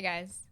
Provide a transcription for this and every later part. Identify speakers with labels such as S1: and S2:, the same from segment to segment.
S1: Hey guys.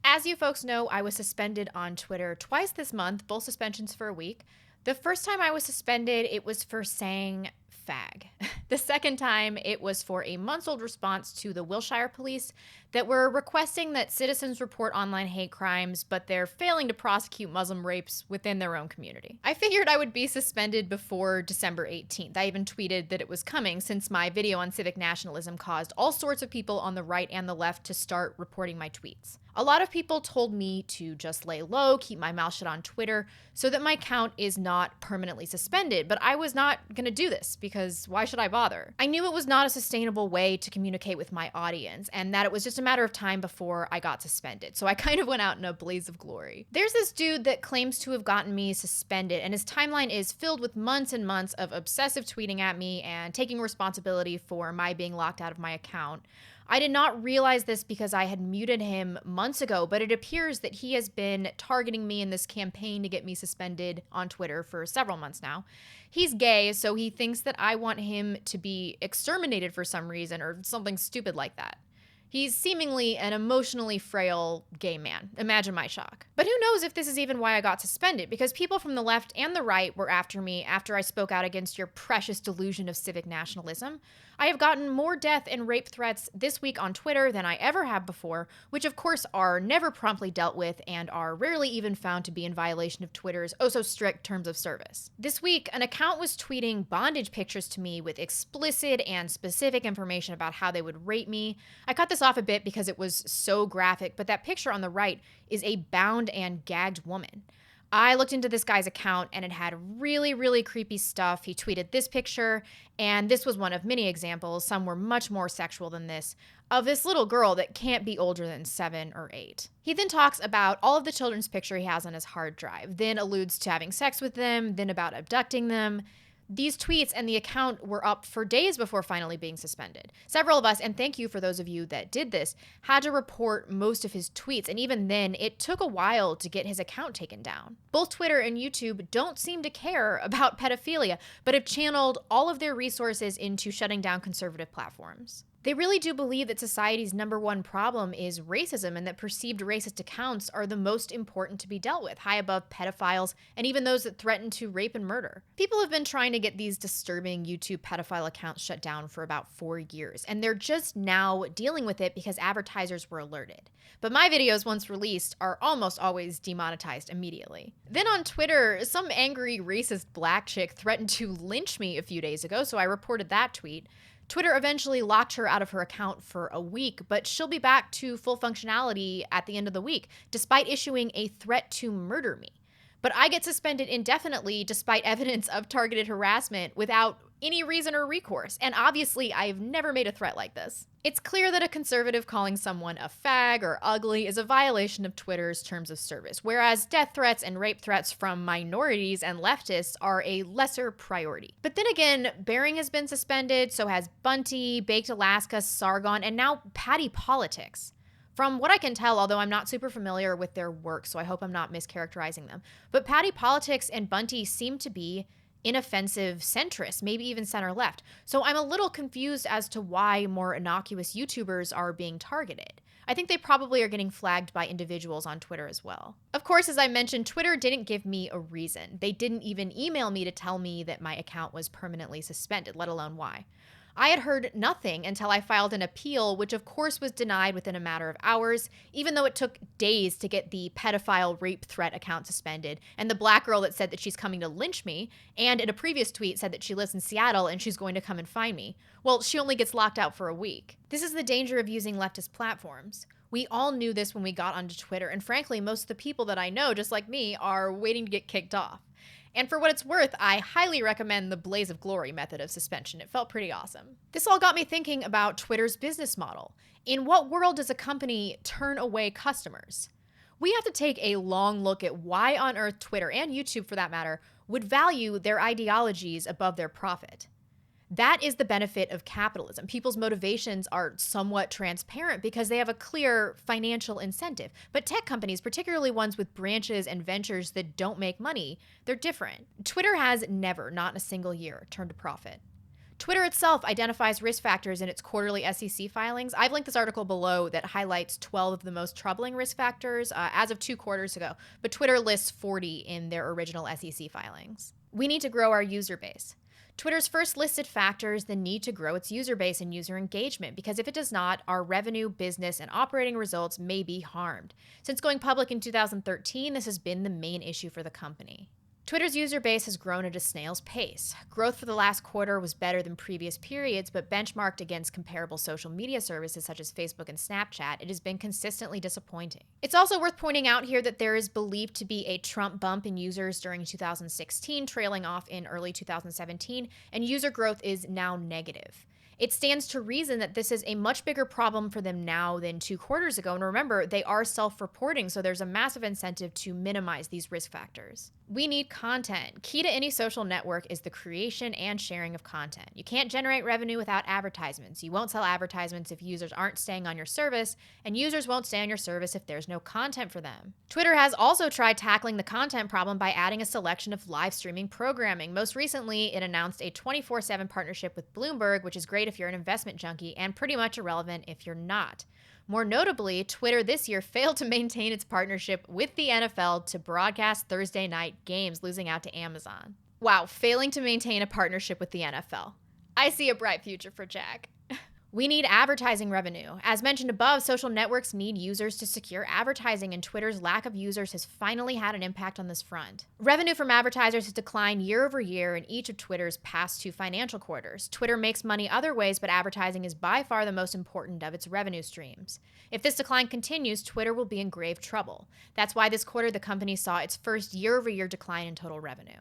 S1: As you folks know, I was suspended on Twitter twice this month, both suspensions for a week. The first time I was suspended, it was for saying fag. The second time, it was for a months-old response to the Wilshire police that were requesting that citizens report online hate crimes, but they're failing to prosecute Muslim rapes within their own community. I figured I would be suspended before December 18th. I even tweeted that it was coming since my video on civic nationalism caused all sorts of people on the right and the left to start reporting my tweets. A lot of people told me to just lay low, keep my mouth shut on Twitter, so that my account is not permanently suspended, but I was not gonna do this because why should I bother? I knew it was not a sustainable way to communicate with my audience and that it was just a matter of time before I got suspended, so I kind of went out in a blaze of glory. There's this dude that claims to have gotten me suspended, and his timeline is filled with months and months of obsessive tweeting at me and taking responsibility for my being locked out of my account. I did not realize this because I had muted him months ago, but it appears that he has been targeting me in this campaign to get me suspended on Twitter for several months now. He's gay, so he thinks that I want him to be exterminated for some reason or something stupid like that. He's seemingly an emotionally frail gay man. Imagine my shock. But who knows if this is even why I got suspended, because people from the left and the right were after me after I spoke out against your precious delusion of civic nationalism. I have gotten more death and rape threats this week on Twitter than I ever have before, which of course are never promptly dealt with and are rarely even found to be in violation of Twitter's oh-so-strict terms of service. This week, an account was tweeting bondage pictures to me with explicit and specific information about how they would rape me. I cut this off a bit because it was so graphic, but that picture on the right is a bound and gagged woman. I looked into this guy's account and it had really, really creepy stuff. He tweeted this picture, and this was one of many examples, some were much more sexual than this, of this little girl that can't be older than 7 or 8. He then talks about all of the children's picture he has on his hard drive, then alludes to having sex with them, then about abducting them. These tweets and the account were up for days before finally being suspended. Several of us, and thank you for those of you that did this, had to report most of his tweets, and even then, it took a while to get his account taken down. Both Twitter and YouTube don't seem to care about pedophilia, but have channeled all of their resources into shutting down conservative platforms. They really do believe that society's #1 problem is racism and that perceived racist accounts are the most important to be dealt with, high above pedophiles and even those that threaten to rape and murder. People have been trying to get these disturbing YouTube pedophile accounts shut down for about 4 years, and they're just now dealing with it because advertisers were alerted. But my videos, once released, are almost always demonetized immediately. Then on Twitter, some angry racist black chick threatened to lynch me a few days ago, so I reported that tweet. Twitter eventually locked her out of her account for a week, but she'll be back to full functionality at the end of the week, despite issuing a threat to murder me. But I get suspended indefinitely despite evidence of targeted harassment without any reason or recourse, and obviously I've never made a threat like this. It's clear that a conservative calling someone a fag or ugly is a violation of Twitter's terms of service, whereas death threats and rape threats from minorities and leftists are a lesser priority. But then again, Bering has been suspended, so has Bunty, Baked Alaska, Sargon, and now Patty Politics. From what I can tell, although I'm not super familiar with their work, so I hope I'm not mischaracterizing them, but Patty Politics and Bunty seem to be inoffensive centrists, maybe even center-left. So I'm a little confused as to why more innocuous YouTubers are being targeted. I think they probably are getting flagged by individuals on Twitter as well. Of course, as I mentioned, Twitter didn't give me a reason. They didn't even email me to tell me that my account was permanently suspended, let alone why. I had heard nothing until I filed an appeal, which of course was denied within a matter of hours, even though it took days to get the pedophile rape threat account suspended, and the black girl that said that she's coming to lynch me, and in a previous tweet said that she lives in Seattle and she's going to come and find me. Well, she only gets locked out for a week. This is the danger of using leftist platforms. We all knew this when we got onto Twitter, and frankly, most of the people that I know, just like me, are waiting to get kicked off. And for what it's worth, I highly recommend the Blaze of Glory method of suspension. It felt pretty awesome. This all got me thinking about Twitter's business model. In what world does a company turn away customers? We have to take a long look at why on earth Twitter, and YouTube for that matter, would value their ideologies above their profit. That is the benefit of capitalism. People's motivations are somewhat transparent because they have a clear financial incentive. But tech companies, particularly ones with branches and ventures that don't make money, they're different. Twitter has never, not in a single year, turned a profit. Twitter itself identifies risk factors in its quarterly SEC filings. I've linked this article below that highlights 12 of the most troubling risk factors as of 2 quarters ago, but Twitter lists 40 in their original SEC filings. We need to grow our user base. Twitter's first listed factor is the need to grow its user base and user engagement, because if it does not, our revenue, business, and operating results may be harmed. Since going public in 2013, this has been the main issue for the company. Twitter's user base has grown at a snail's pace. Growth for the last quarter was better than previous periods, but benchmarked against comparable social media services such as Facebook and Snapchat, it has been consistently disappointing. It's also worth pointing out here that there is believed to be a Trump bump in users during 2016, trailing off in early 2017, and user growth is now negative. It stands to reason that this is a much bigger problem for them now than 2 quarters ago. And remember, they are self-reporting, so there's a massive incentive to minimize these risk factors. We need content. Key to any social network is the creation and sharing of content. You can't generate revenue without advertisements. You won't sell advertisements if users aren't staying on your service, and users won't stay on your service if there's no content for them. Twitter has also tried tackling the content problem by adding a selection of live streaming programming. Most recently, it announced a 24/7 partnership with Bloomberg, which is great if you're an investment junkie and pretty much irrelevant if you're not. More notably, Twitter this year failed to maintain its partnership with the NFL to broadcast Thursday night games, losing out to Amazon. Wow, failing to maintain a partnership with the NFL. I see a bright future for Jack. We need advertising revenue. As mentioned above, social networks need users to secure advertising, and Twitter's lack of users has finally had an impact on this front. Revenue from advertisers has declined year over year in each of Twitter's past 2 financial quarters. Twitter makes money other ways, but advertising is by far the most important of its revenue streams. If this decline continues, Twitter will be in grave trouble. That's why this quarter the company saw its first year-over-year decline in total revenue.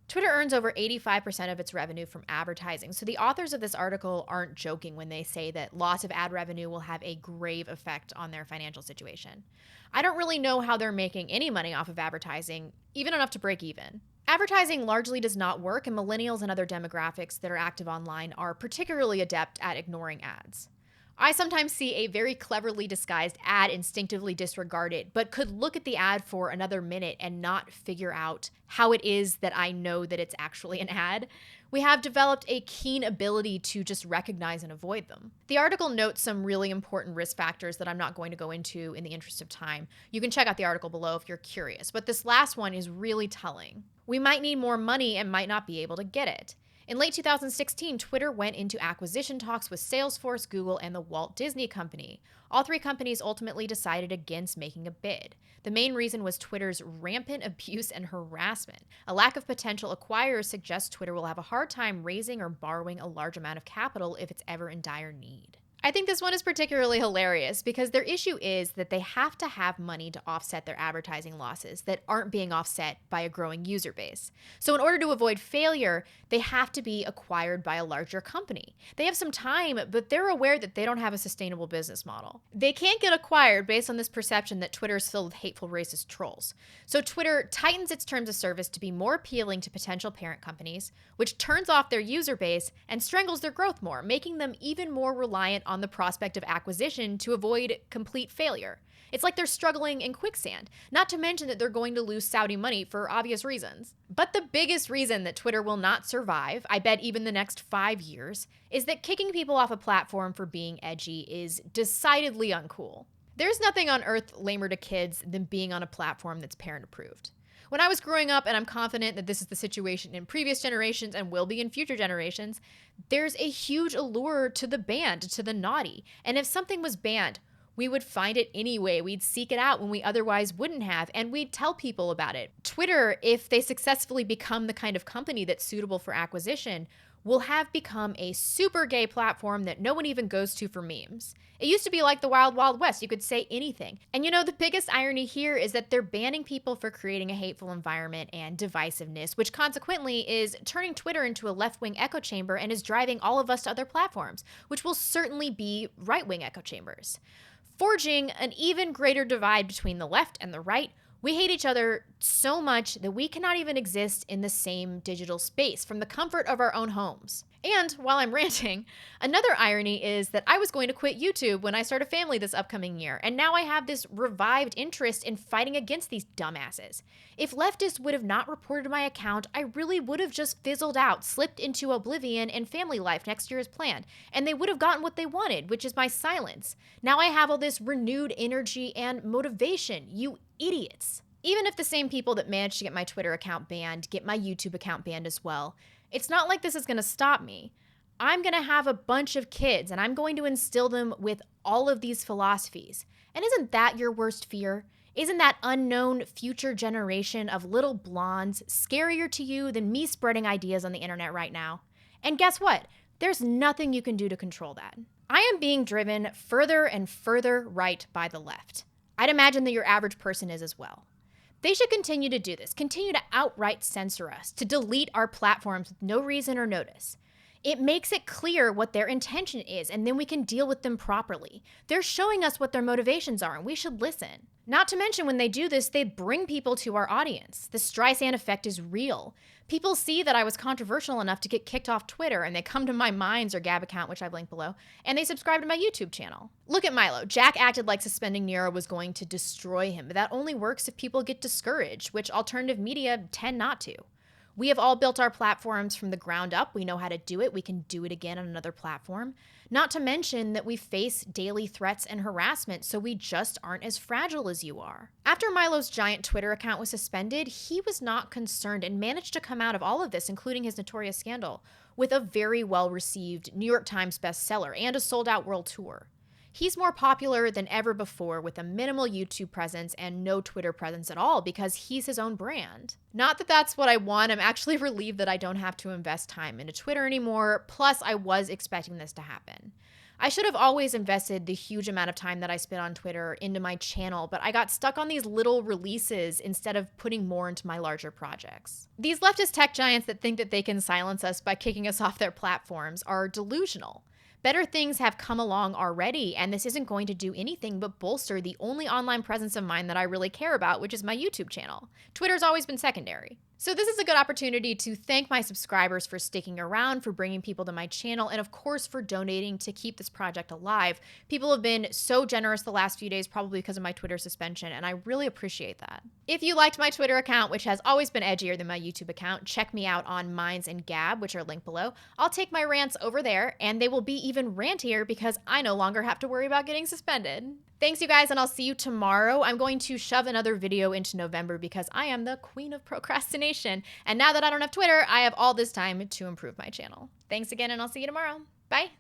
S1: Twitter earns over 85% of its revenue from advertising, so the authors of this article aren't joking when they say that loss of ad revenue will have a grave effect on their financial situation. I don't really know how they're making any money off of advertising, even enough to break even. Advertising largely does not work, and millennials and other demographics that are active online are particularly adept at ignoring ads. I sometimes see a very cleverly disguised ad instinctively disregarded, but could look at the ad for another minute and not figure out how it is that I know that it's actually an ad. We have developed a keen ability to just recognize and avoid them. The article notes some really important risk factors that I'm not going to go into in the interest of time. You can check out the article below if you're curious, but this last one is really telling. We might need more money and might not be able to get it. In late 2016, Twitter went into acquisition talks with Salesforce, Google, and the Walt Disney Company. All 3 companies ultimately decided against making a bid. The main reason was Twitter's rampant abuse and harassment. A lack of potential acquirers suggests Twitter will have a hard time raising or borrowing a large amount of capital if it's ever in dire need. I think this one is particularly hilarious because their issue is that they have to have money to offset their advertising losses that aren't being offset by a growing user base. So in order to avoid failure, they have to be acquired by a larger company. They have some time, but they're aware that they don't have a sustainable business model. They can't get acquired based on this perception that Twitter is filled with hateful racist trolls. So Twitter tightens its terms of service to be more appealing to potential parent companies, which turns off their user base and strangles their growth more, making them even more reliant on the prospect of acquisition to avoid complete failure. It's like they're struggling in quicksand, not to mention that they're going to lose Saudi money for obvious reasons. But the biggest reason that Twitter will not survive, I bet even the next 5 years, is that kicking people off a platform for being edgy is decidedly uncool. There's nothing on earth lamer to kids than being on a platform that's parent approved. When I was growing up, and I'm confident that this is the situation in previous generations and will be in future generations, there's a huge allure to the banned, to the naughty. And if something was banned, we would find it anyway. We'd seek it out when we otherwise wouldn't have, and we'd tell people about it. Twitter, if they successfully become the kind of company that's suitable for acquisition, will have become a super gay platform that no one even goes to for memes. It used to be like the Wild Wild West. You could say anything. And you know, the biggest irony here is that they're banning people for creating a hateful environment and divisiveness, which consequently is turning Twitter into a left-wing echo chamber and is driving all of us to other platforms, which will certainly be right-wing echo chambers. Forging an even greater divide between the left and the right We hate each other so much that we cannot even exist in the same digital space from the comfort of our own homes. And while I'm ranting, another irony is that I was going to quit YouTube when I start a family this upcoming year, and now I have this revived interest in fighting against these dumbasses. If leftists would have not reported my account, I really would have just fizzled out, slipped into oblivion and family life next year as planned, and they would have gotten what they wanted, which is my silence. Now I have all this renewed energy and motivation, you idiots. Even if the same people that managed to get my Twitter account banned get my YouTube account banned as well, it's not like this is going to stop me. I'm going to have a bunch of kids and I'm going to instill them with all of these philosophies. And isn't that your worst fear? Isn't that unknown future generation of little blondes scarier to you than me spreading ideas on the internet right now? And guess what? There's nothing you can do to control that. I am being driven further and further right by the left. I'd imagine that your average person is as well. They should continue to do this, continue to outright censor us, to delete our platforms with no reason or notice. It makes it clear what their intention is, and then we can deal with them properly. They're showing us what their motivations are, and we should listen. Not to mention, when they do this, they bring people to our audience. The Streisand effect is real. People see that I was controversial enough to get kicked off Twitter, and they come to my Minds or Gab account, which I've linked below, and they subscribe to my YouTube channel. Look at Milo. Jack acted like suspending Nero was going to destroy him, but that only works if people get discouraged, which alternative media tend not to. We have all built our platforms from the ground up. We know how to do it. We can do it again on another platform. Not to mention that we face daily threats and harassment, so we just aren't as fragile as you are. After Milo's giant Twitter account was suspended, he was not concerned and managed to come out of all of this, including his notorious scandal, with a very well-received New York Times bestseller and a sold-out world tour. He's more popular than ever before with a minimal YouTube presence and no Twitter presence at all because he's his own brand. Not that that's what I want. I'm actually relieved that I don't have to invest time into Twitter anymore. Plus, I was expecting this to happen. I should have always invested the huge amount of time that I spent on Twitter into my channel, but I got stuck on these little releases instead of putting more into my larger projects. These leftist tech giants that think that they can silence us by kicking us off their platforms are delusional. Better things have come along already, and this isn't going to do anything but bolster the only online presence of mine that I really care about, which is my YouTube channel. Twitter's always been secondary. So this is a good opportunity to thank my subscribers for sticking around, for bringing people to my channel, and of course for donating to keep this project alive. People have been so generous the last few days, probably because of my Twitter suspension, and I really appreciate that. If you liked my Twitter account, which has always been edgier than my YouTube account, check me out on Minds and Gab, which are linked below. I'll take my rants over there, and they will be even rantier because I no longer have to worry about getting suspended. Thanks, you guys, and I'll see you tomorrow. I'm going to shove another video into November because I am the queen of procrastination. And now that I don't have Twitter, I have all this time to improve my channel. Thanks again, and I'll see you tomorrow. Bye.